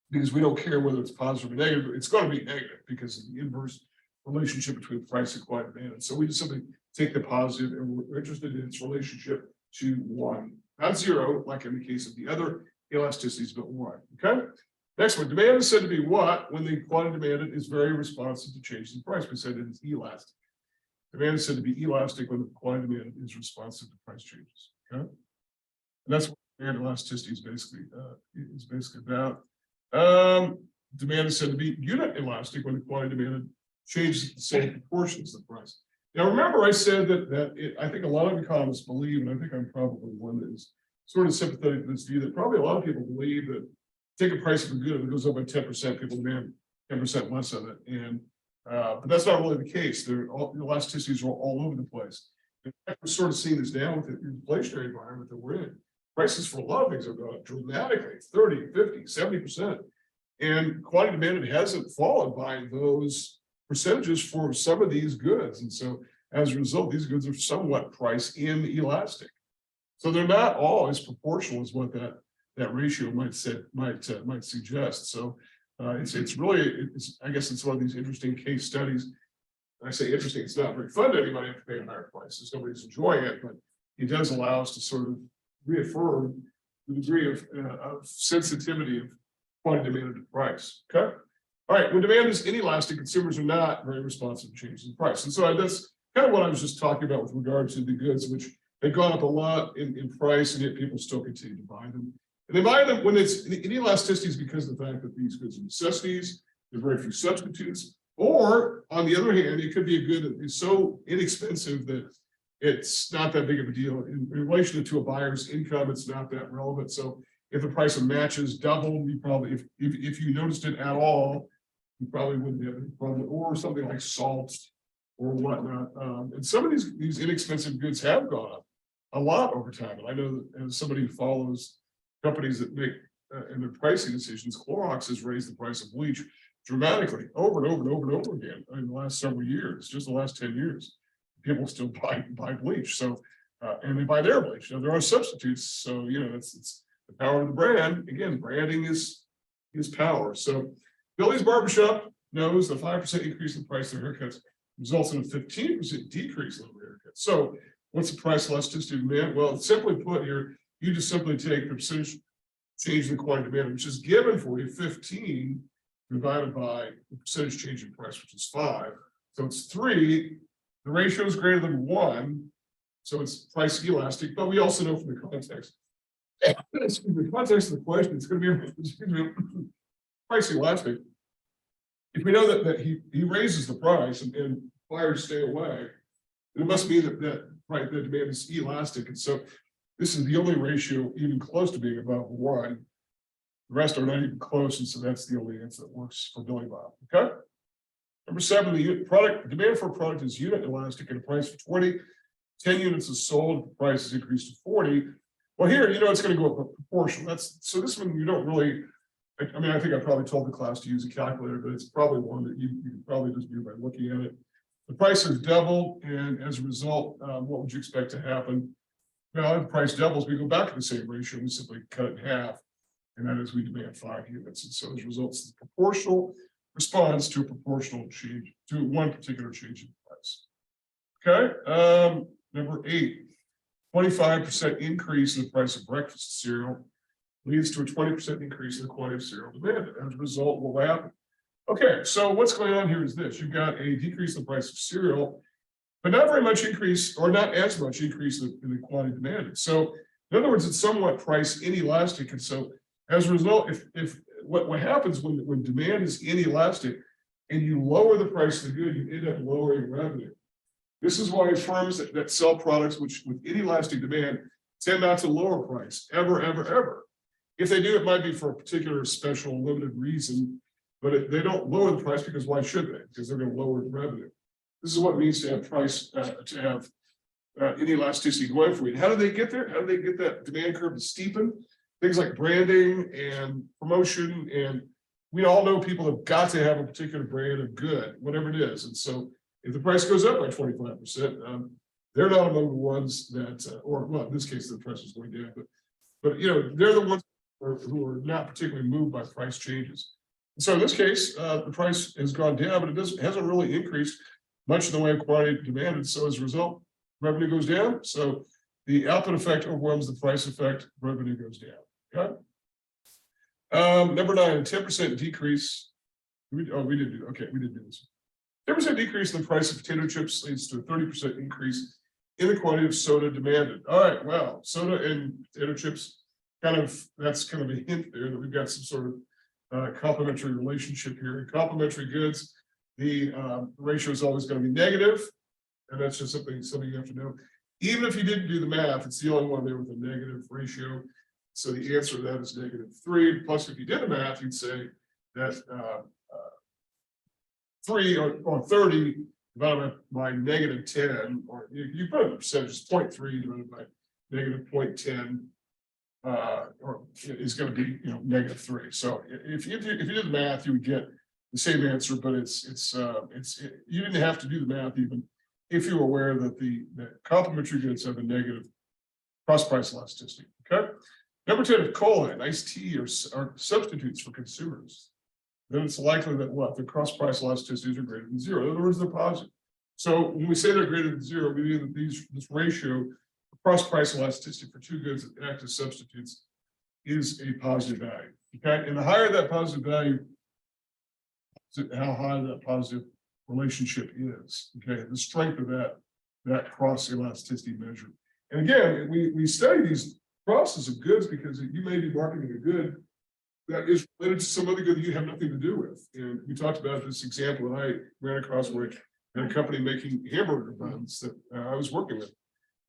because we don't care whether it's positive or negative. It's going to be negative because of the inverse relationship between price and quantity demand. So we just simply take the positive, and we're interested in its relationship to 1, not 0, like in the case of the other elasticities, but 1. Okay. Next one, demand is said to be what when the quantity demanded is very responsive to changes in price. We said it is elastic. Demand is said to be elastic when the quantity demanded is responsive to price changes. Okay. And that's what demand elasticity is basically about. Demand is said to be unit elastic when the quantity demanded changes the same proportions of the price. Now, remember, I said that I think a lot of economists believe, and I think I'm probably one that is sort of sympathetic to this view, that probably a lot of people believe that take a price of a good, if it goes up by 10%, people demand 10% less of it. And but that's not really the case. The elasticities are all over the place. In fact, we're sort of seeing this now with the inflationary environment that we're in. Prices for a lot of things have gone up dramatically, 30, 50, 70%. And quantity demanded hasn't fallen by those percentages for some of these goods. And so as a result, these goods are somewhat price inelastic. So they're not all as proportional as what that ratio might suggest. So it's really, I guess it's one of these interesting case studies. I say interesting, it's not very fun to anybody to pay higher prices. Nobody's enjoying it, but it does allow us to sort of reaffirm the degree of sensitivity of quantity demanded to price. Okay. All right. When demand is inelastic, consumers are not very responsive to changes in price. And so that's kind of what I was just talking about with regard to the goods, which they've gone up a lot in price, and yet people still continue to buy them. And they buy them when it's inelasticity is because of the fact that these goods are necessities, there are very few substitutes, or on the other hand, it could be a good that is so inexpensive that it's not that big of a deal. In relation to a buyer's income, it's not that relevant. So if the price of matches doubled, you probably, if you noticed it at all, you probably wouldn't have any problem, or something like salt or whatnot. And some of these inexpensive goods have gone up a lot over time. And I know that as somebody who follows companies that make in their pricing decisions, Clorox has raised the price of bleach dramatically over and over and over and over again in the last several years, just the last 10 years. People still buy bleach. So and they buy their bleach. Now there are substitutes. So it's the power of the brand. Again, branding is power. So Billy's Barbershop knows the 5% increase in the price of haircuts results in a 15% decrease in the haircuts. So what's the price elasticity of demand? Well, simply put here, you just simply take the percentage change in the quantity demand, which is given for you 15 divided by the percentage change in price, which is 5. So it's 3. The ratio is greater than 1. So it's price elastic, but we also know from the context. The context of the question, it's going to be price elastic. If we know that he raises the price and buyers stay away, it must mean that the demand is elastic. And so this is the only ratio even close to being above 1. The rest are not even close, and so that's the only answer that works for Billy Bob. Okay. Number 7, the demand for a product is unit elastic at a price of 20. 10 units is sold, the price is increased to 40. Well, here, it's going to go up proportional. So this one you don't really, I mean, I think I probably told the class to use a calculator, but it's probably one that you can probably just do by looking at it. The price has doubled, and as a result, what would you expect to happen? Well, if the price doubles, we go back to the same ratio, we simply cut it in half, and that is we demand 5 units. And so as a result, it's the proportional response to a proportional change, to one particular change in price. Okay, number 8, 25% increase in the price of breakfast cereal leads to a 20% increase in the quantity of cereal demanded. As a result, what will happen? Okay, so what's going on here is this. You've got a decrease in the price of cereal, but not very much increase, or not as much increase in the quantity demanded. So in other words, it's somewhat price inelastic. And so as a result, if what happens when demand is inelastic and you lower the price of the good, you end up lowering revenue. This is why firms that sell products with inelastic demand tend not to lower price ever, ever, ever. If they do, it might be for a particular special limited reason, but they don't lower the price because why should they? Because they're going to lower the revenue. This is what it means to have price, to have inelasticity going for you. How do they get there? How do they get that demand curve to steepen? Things like branding and promotion. And we all know people have got to have a particular brand of good, whatever it is. And so if the price goes up by 25%, they're not among the ones that, or well, in this case, the price is going down, but they're the ones who are not particularly moved by price changes. And so in this case, the price has gone down, but it hasn't really increased much in the way of quantity demanded. So as a result, revenue goes down. So The output effect overwhelms the price effect, revenue goes down. Okay. Number 9, a 10% decrease. We did do, okay, we did do this. 10% decrease in the price of potato chips leads to a 30% increase in the quantity of soda demanded. All right, well, soda and potato chips, that's kind of a hint there that we've got some sort of complementary relationship here. In complementary goods, the ratio is always going to be negative, and that's just something you have to know. Even if you didn't do the math, it's the only one there with a negative ratio. So the answer to that is -3. Plus, if you did the math, you'd say that 3 or 30 divided by -10, or you put a percentage, 0.3 divided by -0.10, or is going to be -3. So if you did the math, you would get the same answer, but you didn't have to do the math even if you were aware that the complementary goods have a negative cross price elasticity. Okay. Number 10, if cola and iced tea are substitutes for consumers, then it's likely that the cross price elasticities are greater than 0. In other words, they're positive. So when we say they're greater than 0, we mean that this ratio, cross price elasticity for two goods that act as substitutes, is a positive value. Okay, and the higher that positive value, how high that positive relationship is. Okay, the strength of that cross elasticity measure. And again, we study these crosses of goods because you may be marketing a good that is related to some other good that you have nothing to do with. And we talked about this example that I ran across where I had a company making hamburger buns that I was working with.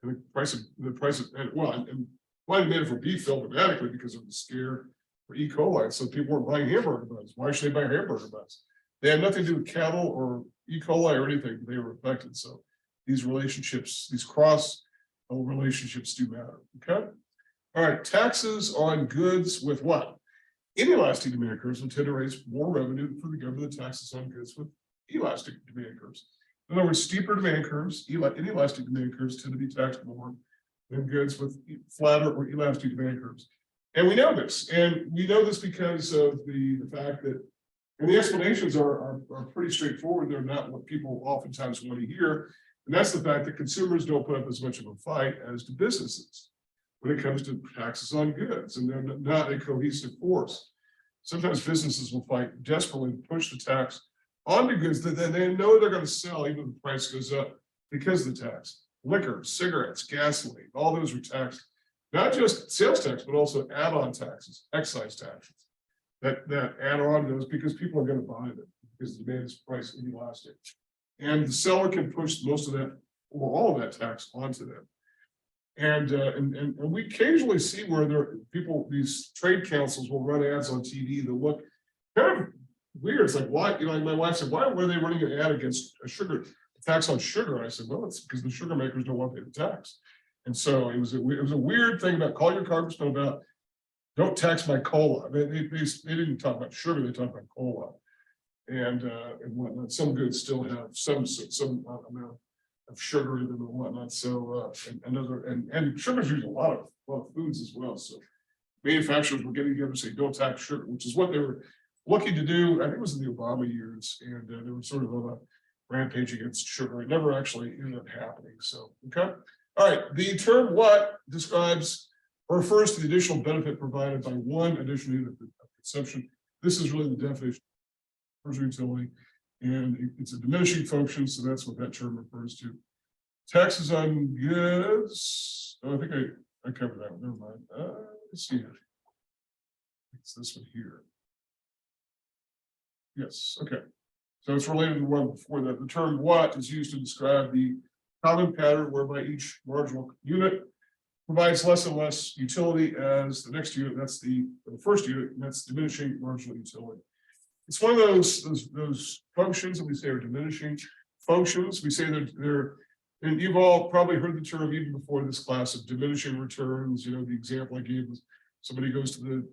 And the price of why they made it for beef fell dramatically because of the scare for E. coli. So people weren't buying hamburger buns. Why should they buy hamburger buns? They had nothing to do with cattle or E. coli or anything. They were affected. So these relationships, these cross relationships do matter. Okay. All right. Taxes on goods with what? Inelastic demand curves will tend to raise more revenue for the government than taxes on goods with elastic demand curves. In other words, steeper demand curves, inelastic demand curves tend to be taxed more than goods with flatter or elastic demand curves. And we know this. And we know this because of the fact that, and the explanations are pretty straightforward. They're not what people oftentimes want to hear. And that's the fact that consumers don't put up as much of a fight as do businesses when it comes to taxes on goods, and they're not a cohesive force. Sometimes businesses will fight desperately to push the tax onto goods that they know they're going to sell even if the price goes up because of the tax. Liquor, cigarettes, gasoline, all those are taxed, not just sales tax, but also add-on taxes, excise taxes that add on to those because people are going to buy them because the demand is price inelastic. And the seller can push most of that or all of that tax onto them. And we occasionally see where these trade councils will run ads on TV that look kind of weird. It's like, why? My wife said, why were they running an ad against a tax on sugar? And I said, well, it's because the sugar makers don't want to pay the tax. And so it was a weird thing about call your congressman about don't tax my cola. They didn't talk about sugar, they talked about cola. And whatnot. Some goods still have some amount of sugar in them and whatnot. So and sugar's used a lot of foods as well. So manufacturers were getting together to say don't tax sugar, which is what they were looking to do. I think it was in the Obama years, and they were sort of on a rampage against sugar. It never actually ended up happening. So okay, all right. The term "what" describes or refers to the additional benefit provided by one additional unit of consumption. This is really the definition of utility. And it's a diminishing function, so that's what that term refers to. Taxes on goods. Oh, I think I covered that one. Never mind. Let's see here. It's this one here. Yes. Okay. So it's related to the one before that. The term "what" is used to describe the common pattern whereby each marginal unit provides less and less utility as the next unit. That's the first unit, and that's diminishing marginal utility. It's one of those functions that we say are diminishing functions. We say they're, and you've all probably heard the term even before this class of diminishing returns. You know, the example I gave was somebody goes to the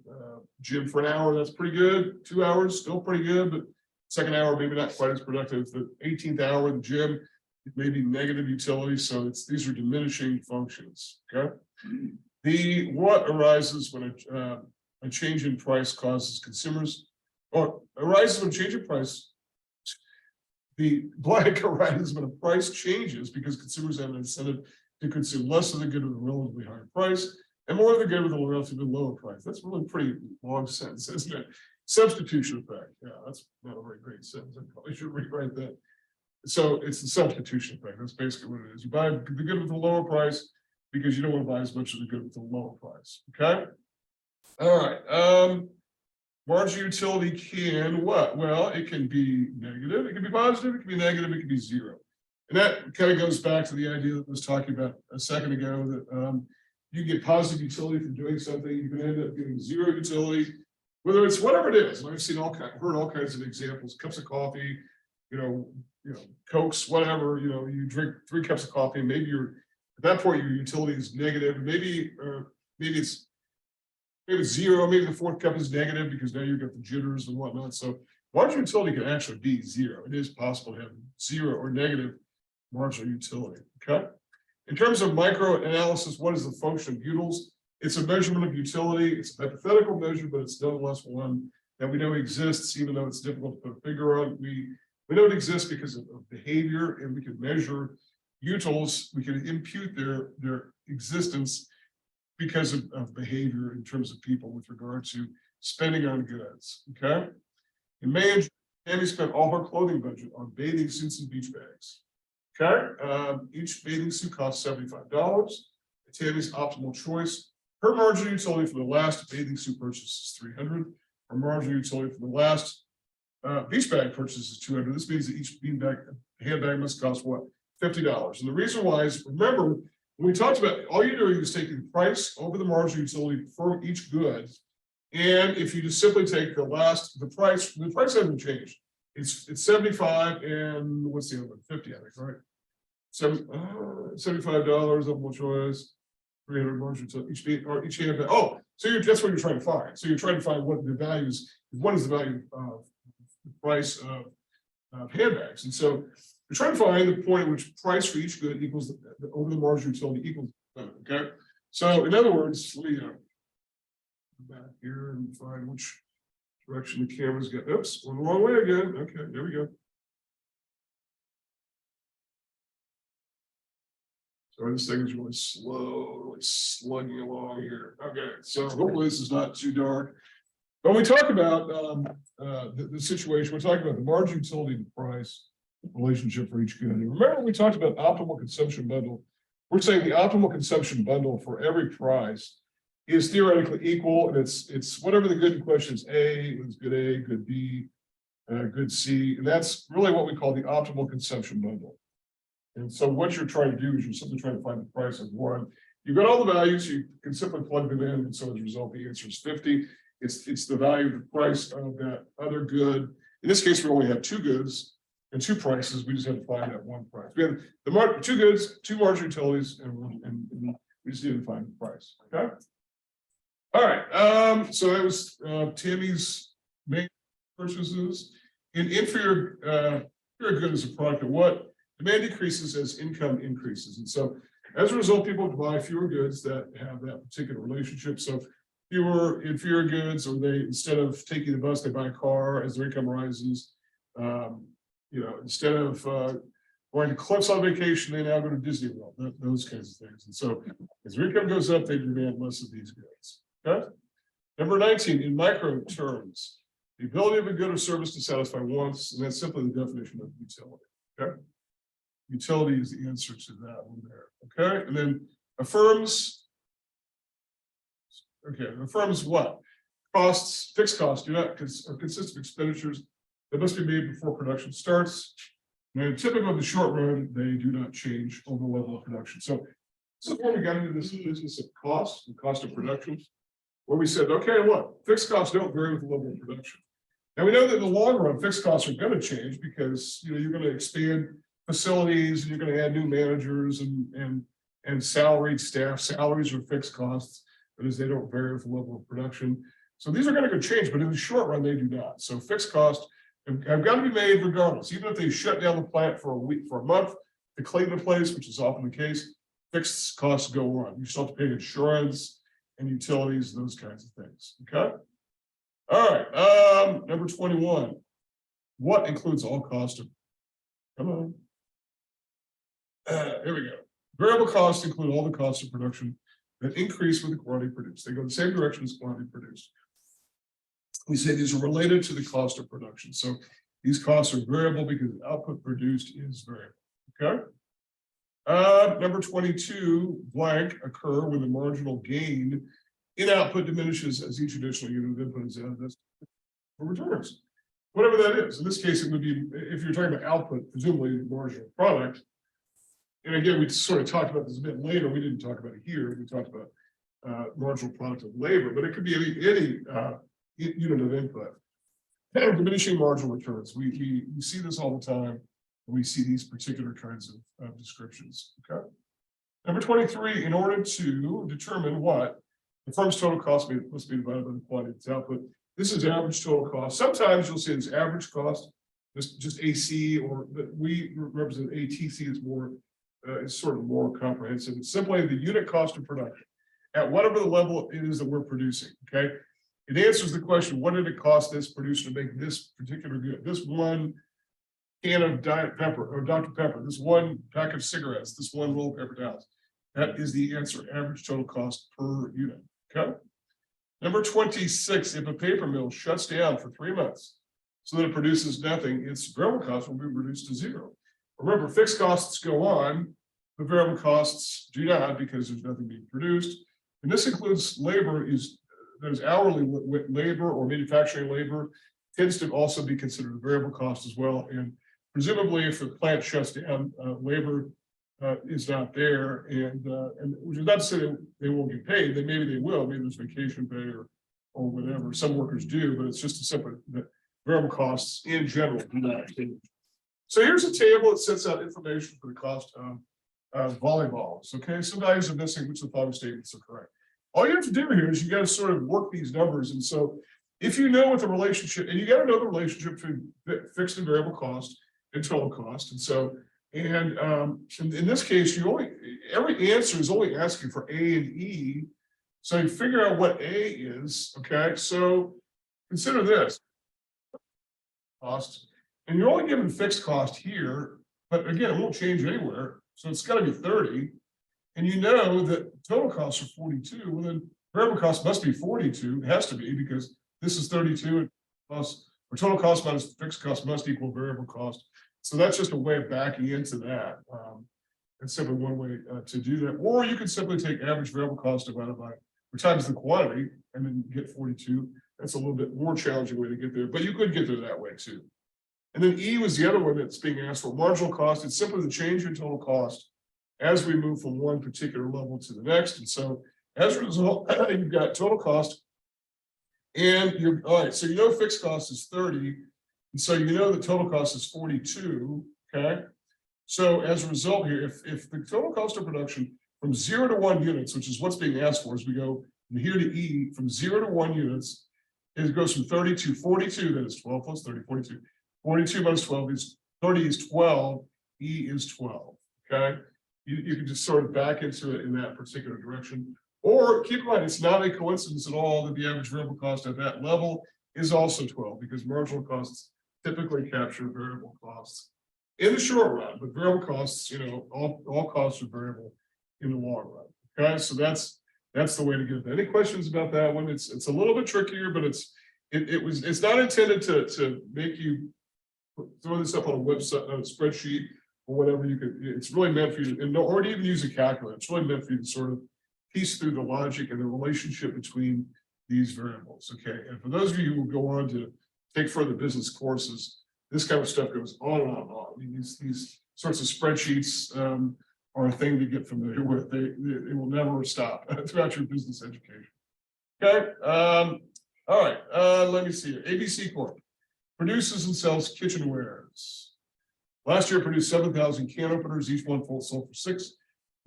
gym for an hour, that's pretty good. 2 hours, still pretty good, but second hour, maybe not quite as productive. The 18th hour in the gym, it may be negative utility. So these are diminishing functions, okay? The what arises when a change in price causes consumers, or arises when change in price, the blank arises when a price changes because consumers have an incentive to consume less of the good with a relatively higher price and more of the good with a relatively lower price. That's a really pretty long sentence, isn't it? Substitution effect. Yeah, that's not a very great sentence. I probably should rewrite that. So it's the substitution effect. That's basically what it is. You buy the good with a lower price because you don't want to buy as much of the good with a lower price. Okay. All right. Margin utility can what? Well, it can be negative, it can be positive, it can be negative, it can be zero. And that kind of goes back to the idea that I was talking about a second ago that you get positive utility from doing something, you can end up getting zero utility, whether it's whatever it is. I've seen heard all kinds of examples, cups of coffee, you know, Cokes, whatever, you drink 3 cups of coffee, and maybe at that point your utility is negative, maybe it's zero, maybe the 4th cup is negative because now you've got the jitters and whatnot. So marginal utility can actually be zero. It is possible to have zero or negative marginal utility. Okay. In terms of micro analysis, what is the function of utils? It's a measurement of utility. It's a hypothetical measure, but it's nonetheless one that we know exists, even though it's difficult to put a figure on. We know it exists because of behavior, and we can measure utils. We can impute their existence because of behavior in terms of people with regard to spending on goods. Okay. In May and June, Tammy spent all her clothing budget on bathing suits and beach bags. Okay. Each bathing suit costs $75. Tammy's optimal choice. Her marginal utility for the last bathing suit purchase is $300. Her marginal utility for the last beach bag purchase is $200. This means that each handbag must cost what? $50. And the reason why is, remember, when we talked about, all you're doing is taking the price over the marginal utility for each good. And if you just simply take the price hasn't changed. It's 75 and what's the other one? 50, I think, right? $75, optimal choice, 300 marginal utility, each handbag. Oh, so that's what you're trying to find. So you're trying to find what the values, what is the value of the price of handbags. And so we're trying to find the point at which price for each good equals over the marginal utility equals. Okay. So in other words, let me go back here and find which direction the camera's got. Oops, went the wrong way again. Okay, there we go. Sorry, this thing is really slow, really slugging along here. Okay, so hopefully this is not too dark. When we talk about the situation, we're talking about the margin utility to price relationship for each good. And remember, when we talked about optimal consumption bundle, we're saying the optimal consumption bundle for every price is theoretically equal, and it's whatever the good in question is. It's good A, good B, good C, and that's really what we call the optimal consumption bundle. And so what you're trying to do is you're simply trying to find the price of one. You've got all the values, you can simply plug them in, and so as a result, the answer is 50. It's the value of the price of that other good. In this case, we only have 2 goods and 2 prices. We just have to find that one price. We have the 2 goods, 2 margin utilities, and we just need to find the price. Okay. All right. So that was Tammy's main purchases. In inferior good is a product of what? Demand decreases as income increases. And so as a result, people buy fewer goods that have that particular relationship. So fewer inferior goods, or they, instead of taking the bus, they buy a car as their income rises. Instead of going to Cliffs on vacation, they now go to Disney World, those kinds of things. And so as their income goes up, they demand less of these goods. Okay. Number 19, in micro terms, the ability of a good or service to satisfy wants, and that's simply the definition of utility. Okay. Utility is the answer to that one there. Okay. And then affirms. Okay, affirms what? Costs, fixed costs do not consist of expenditures that must be made before production starts. And typically in the short run, they do not change over the level of production. So this is where we got into this business of cost, the cost of production, where we said, okay, look, fixed costs don't vary with the level of production. Now we know that in the long run, fixed costs are going to change because you're going to expand facilities and you're going to add new managers and salaried staff. Salaries are fixed costs, but as they don't vary with the level of production. So these are going to go change, but in the short run, they do not. So fixed costs have got to be made regardless. Even if they shut down the plant for a week, for a month, to clean the place, which is often the case, fixed costs go on. You still have to pay insurance and utilities, those kinds of things. Okay. All right. Number 21. What includes all cost of? Come on. Here we go. Variable costs include all the costs of production that increase with the quantity produced. They go the same direction as quantity produced. We say these are related to the cost of production. So these costs are variable because the output produced is variable. Okay. Number 22, blank occur when the marginal gain in output diminishes as each additional unit of input is added for returns. Whatever that is. In this case, it would be, if you're talking about output, presumably the marginal product. And again, we sort of talked about this a bit later. We didn't talk about it here. We talked about marginal product of labor, but it could be any unit of input. Diminishing marginal returns. We see this all the time. We see these particular kinds of descriptions. Okay. Number 23, in order to determine what the firm's total cost must be divided by the quantity of its output. This is average total cost. Sometimes you'll see it's average cost, just AC, or we represent ATC is more, it's sort of more comprehensive. It's simply the unit cost of production at whatever the level it is that we're producing. Okay. It answers the question, what did it cost this producer to make this particular good? This one can of Diet Pepper or Dr. Pepper, this one pack of cigarettes, this one roll of paper towels. That is the answer, average total cost per unit. Okay. Number 26, if a paper mill shuts down for 3 months so that it produces nothing, its variable costs will be reduced to zero. Remember, fixed costs go on, the variable costs do not because there's nothing being produced. And this includes labor, there's hourly labor or manufacturing labor tends to also be considered a variable cost as well. And presumably if the plant shuts down, labor is not there, and which is not to say that they won't get paid. Maybe they will. Maybe there's vacation pay or whatever. Some workers do, but it's just a simple that variable costs in general do not change. So here's a table that sets out information for the cost of volleyballs. Okay, some values are missing, which the following statements are correct. All you have to do here is you got to sort of work these numbers, and so if you know what the relationship, and you got to know the relationship between fixed and variable cost and total cost, and so. And in this case, every answer is only asking for A and E. So you figure out what A is. Okay, so consider this cost, and you're only given fixed cost here, but again, it won't change anywhere. So it's got to be 30. And you know that total costs are 42. Well, then variable cost must be 42. It has to be because this is 32 and plus or total cost minus fixed cost must equal variable cost. So that's just a way of backing into that. It's simply one way to do that. Or you could simply take average variable cost divided by or times the quantity and then get 42. That's a little bit more challenging way to get there, but you could get there that way too. And then E was the other one that's being asked for. Marginal cost. It's simply the change in total cost as we move from one particular level to the next. And so as a result, you've got total cost and you're all right. So you know fixed cost is 30. And so you know the total cost is 42, okay? So as a result here, if the total cost of production from 0 to 1 units, which is what's being asked for, as we go from here to E, from 0 to 1 units, it goes from 30 to 42, that is 12 plus 30, 42. 42 minus 12 is 30 is 12, E is 12, okay? You can just sort of back into it in that particular direction. Or keep in mind, it's not a coincidence at all that the average variable cost at that level is also 12 because marginal costs typically capture variable costs in the short run, but variable costs, you know, all costs are variable in the long run. Okay, so that's the way to get it. Any questions about that one? It's a little bit trickier, but it's not intended to make you throw this up on a website, on a spreadsheet or whatever. You could. It's really meant for you, or to even use a calculator. It's really meant for you to sort of piece through the logic and the relationship between these variables. Okay, and for those of you who will go on to take further business courses, this kind of stuff goes on and on and on. I mean, these sorts of spreadsheets are a thing to get familiar with. They will never stop throughout your business education. Okay. All right. Let me see here. ABC Corp produces and sells kitchenwares. Last year produced 7,000 can openers, each one sold for 6.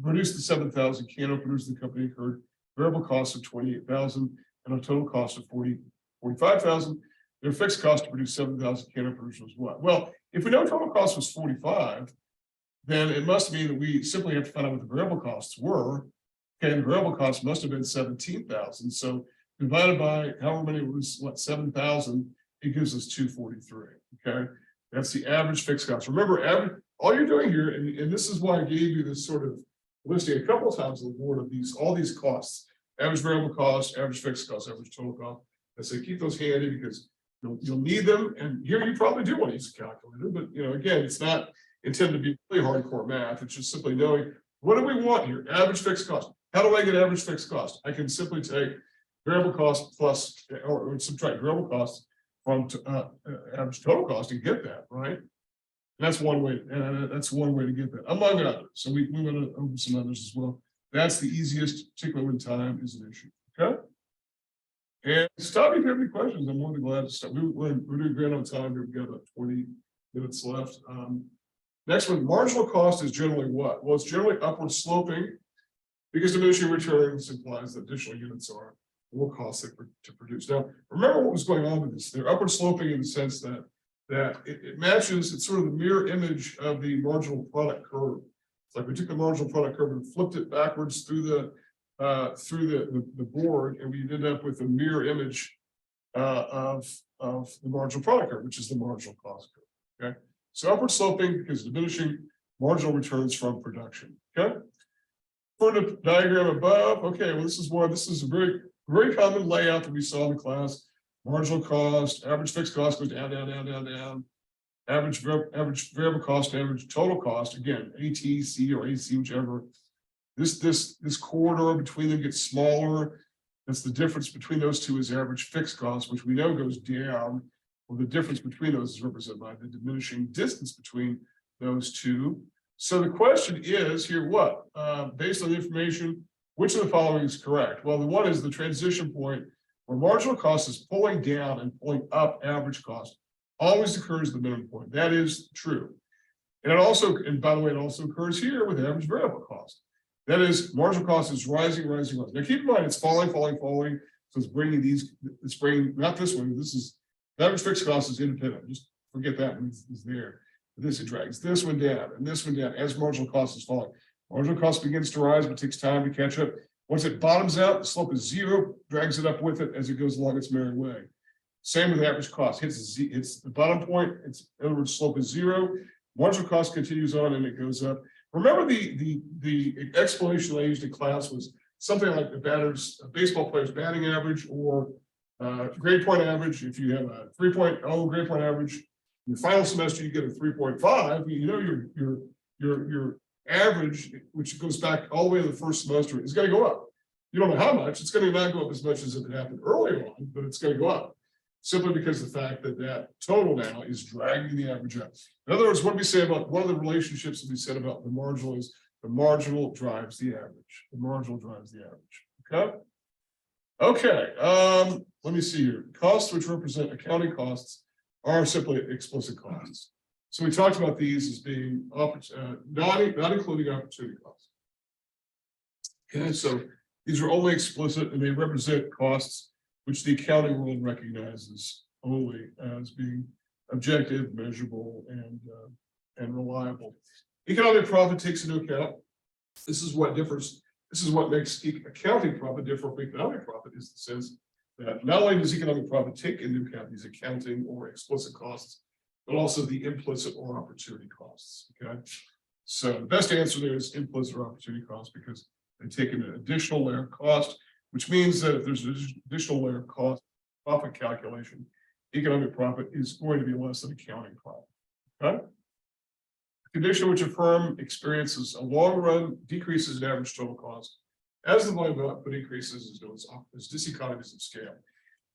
Produced the 7,000 can openers, the company incurred variable costs of 28,000 and a total cost of 45,000. Their fixed cost to produce 7,000 can openers was what? Well, if we know total cost was 45, then it must mean that we simply have to find out what the variable costs were. Okay, the variable cost must have been 17,000. So divided by however many was 7,000, it gives us 243. Okay, that's the average fixed cost. Remember, all you're doing here, and this is why I gave you this sort of listing a couple of times on the board of all these costs, average variable cost, average fixed cost, average total cost. I say keep those handy because you'll need them. And here you probably do want to use a calculator, but again, it's not intended to be really hardcore math. It's just simply knowing what do we want here? Average fixed cost. How do I get average fixed cost? I can simply take variable cost plus or subtract variable costs from average total cost and get that, right? And that's one way. That's one way to get that, among others. So we went over some others as well. That's the easiest, particularly when time is an issue. Okay. And stop if you have any questions. I'm more than glad to start. We're doing great on time here. We've got about 20 minutes left. Next one, marginal cost is generally what? Well, it's generally upward sloping because diminishing returns implies that additional units are more costly to produce. Now, remember what was going on with this. They're upward sloping in the sense that it matches, it's sort of the mirror image of the marginal product curve. It's like we took the marginal product curve and flipped it backwards through the board, and we ended up with a mirror image of the marginal product curve, which is the marginal cost curve. Okay, so upward sloping because diminishing marginal returns from production. Okay, for the diagram above. Okay, well, this is a very common layout that we saw in the class. Marginal cost, average fixed cost goes down, down, down, down, down. Average variable cost, average total cost. Again, ATC or AC, whichever. This corridor between them gets smaller. That's the difference between those two is average fixed cost, which we know goes down. Well, the difference between those is represented by the diminishing distance between those two. So the question is here, what? Based on the information, which of the following is correct? Well, the one is the transition point where marginal cost is pulling down and pulling up average cost always occurs at the minimum point. That is true. And it also, and by the way, it also occurs here with average variable cost. That is, marginal cost is rising, rising, rising. Now keep in mind, it's falling, falling, falling. So it's bringing, not this one, this is, average fixed cost is independent. Just forget that one is there. This, it drags this one down and this one down as marginal cost is falling. Marginal cost begins to rise, but it takes time to catch up. Once it bottoms out, the slope is zero, drags it up with it as it goes along its merry way. Same with average cost, hits the bottom point, it's, in other words, slope is zero, marginal cost continues on and it goes up. Remember the explanation I used in class was something like a baseball player's batting average or grade point average. If you have a 3.0 grade point average, in the final semester you get a 3.5, you know your average, which goes back all the way to the first semester, is going to go up. You don't know how much. It's going to not go up as much as it happened earlier on, but it's going to go up simply because of the fact that total now is dragging the average up. In other words, what we say about one of the relationships that we said about the marginal is the marginal drives the average. The marginal drives the average. Okay. Let me see here. Costs which represent accounting costs are simply explicit costs. So we talked about these as being not including opportunity costs. Okay, so these are only explicit and they represent costs which the accounting world recognizes only as being objective, measurable, and reliable. Economic profit takes into account. This is what differs. This is what makes accounting profit differ from economic profit, is the sense that not only does economic profit take into account these accounting or explicit costs, but also the implicit or opportunity costs. Okay, so the best answer there is implicit or opportunity costs because they take an additional layer of cost, which means that if there's an additional layer of cost profit calculation, economic profit is going to be less than accounting profit. Okay, the condition which a firm experiences a long run decreases in average total cost as the volume of output increases is known as diseconomies of scale.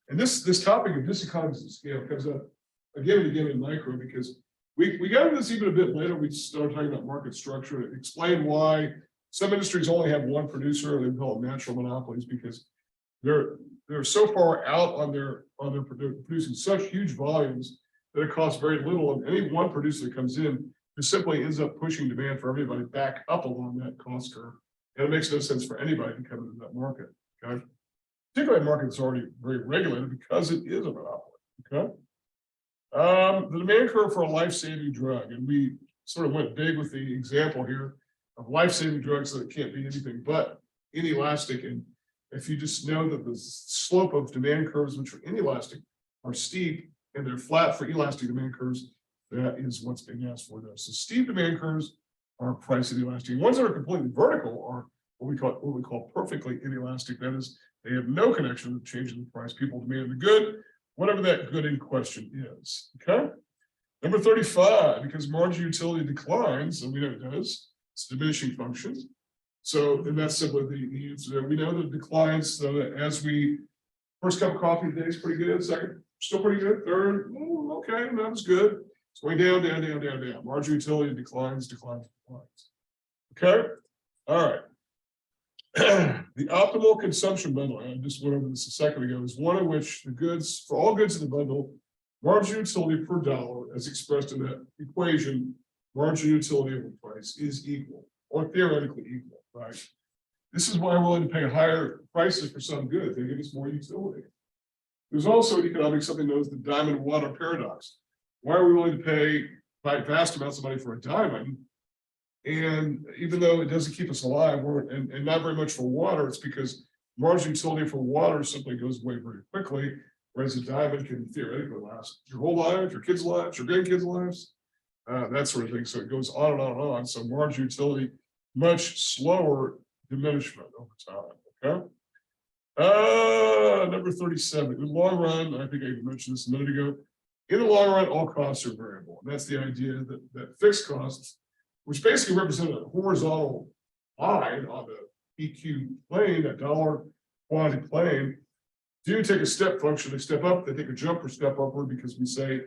And this topic of diseconomies of scale comes up again and again in micro because we got into this even a bit later. We started talking about market structure and explain why some industries only have one producer, and they call it natural monopolies because they're so far out on their producing such huge volumes that it costs very little. And any one producer that comes in just simply ends up pushing demand for everybody back up along that cost curve. And it makes no sense for anybody to come into that market. Okay, particularly a market that's already very regulated because it is a monopoly. Okay. The demand curve for a life-saving drug, and we sort of went big with the example here of life-saving drugs that can't be anything but inelastic. And if you just know that the slope of demand curves, which are inelastic, are steep and they're flat for elastic demand curves, that is what's being asked for there. So steep demand curves are price inelastic. Ones that are completely vertical are what we call perfectly inelastic. That is, they have no connection with changing the price. People demand the good, whatever that good in question is. Okay. Number 35, because margin utility declines, and we know it does, it's a diminishing function. So, and that's simply the answer. We know that it declines so that as we first cup of coffee today is pretty good, second, still pretty good, third, okay, that was good. It's going down, down, down, down, down. Margin utility declines, declines, declines. Okay, all right. The optimal consumption bundle, I just went over this a second ago, is one in which the goods, for all goods in the bundle, margin utility per dollar, as expressed in that equation, margin utility over price is equal, or theoretically equal, right? This is why we're willing to pay higher prices for some goods. They give us more utility. There's also in economics something known as the diamond water paradox. Why are we willing to pay vast amounts of money for a diamond? And even though it doesn't keep us alive, and not very much for water, it's because margin utility for water simply goes away very quickly, whereas a diamond can theoretically last your whole life, your kids' lives, your grandkids' lives, that sort of thing. So it goes on and on and on. So margin utility, much slower diminishment over time. Okay. Number 37. In the long run, I think I even mentioned this a minute ago. In the long run, all costs are variable. And that's the idea that fixed costs, which basically represent a horizontal line on the EQ plane, that dollar quantity plane, do take a step function, they step up, they take a jump or step upward because we say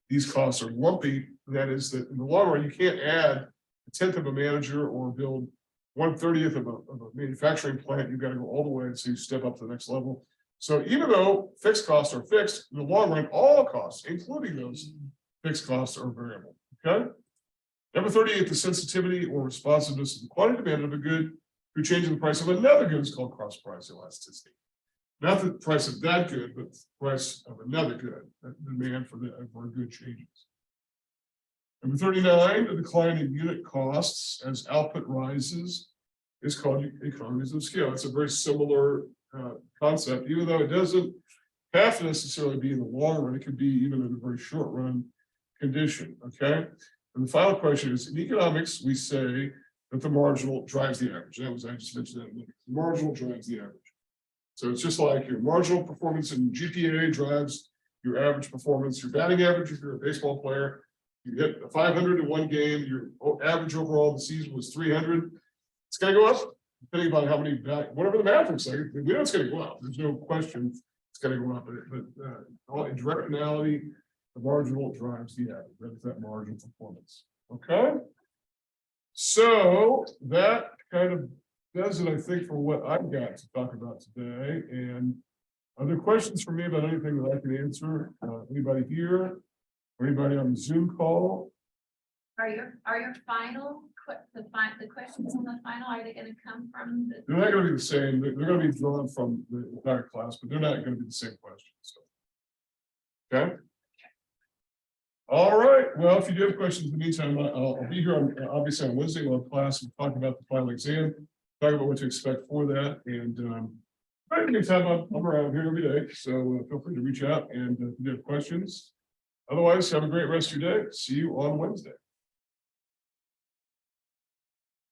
these costs are lumpy. That is that in the long run, you can't add a tenth of a manager or build 1/30th of a manufacturing plant. You've got to go all the way and so you step up to the next level. So even though fixed costs are fixed, in the long run, all costs, including those fixed costs, are variable. Okay. Number 38, the sensitivity or responsiveness of the quantity demand of a good through changing the price of another good is called cross price elasticity. Not the price of that good, but the price of another good, that demand for a good changes. Number 39, the decline in unit costs as output rises is called economies of scale. It's a very similar concept, even though it doesn't have to necessarily be in the long run. It could be even in a very short run condition. Okay. And the final question is, in economics, we say that the marginal drives the average. That was, I just mentioned that. The marginal drives the average. So it's just like your marginal performance in GPA drives your average performance. Your batting average, if you're a baseball player, you hit a 500 in one game, your average overall the season was 300. It's going to go up, depending on how many, whatever the math looks like. We know it's going to go up. There's no question it's going to go up. But in directionality, the marginal drives the average. That's that marginal performance. Okay. So that kind of does it, I think, for what I've got to talk about today. And are there questions for me about anything that I can answer? Anybody here? Or anybody on the Zoom call? Are your final the questions on the final, are they going to come from the? They're not going to be the same. They're going to be drawn from the entire class, but they're not going to be the same questions. So. Okay. All right. Well, if you do have questions in the meantime, I'll be here on, obviously on Wednesday. We'll have class and talk about the final exam, talk about what to expect for that. And in the meantime, I'm around here every day. So feel free to reach out and if you have questions. Otherwise, have a great rest of your day. See you on Wednesday.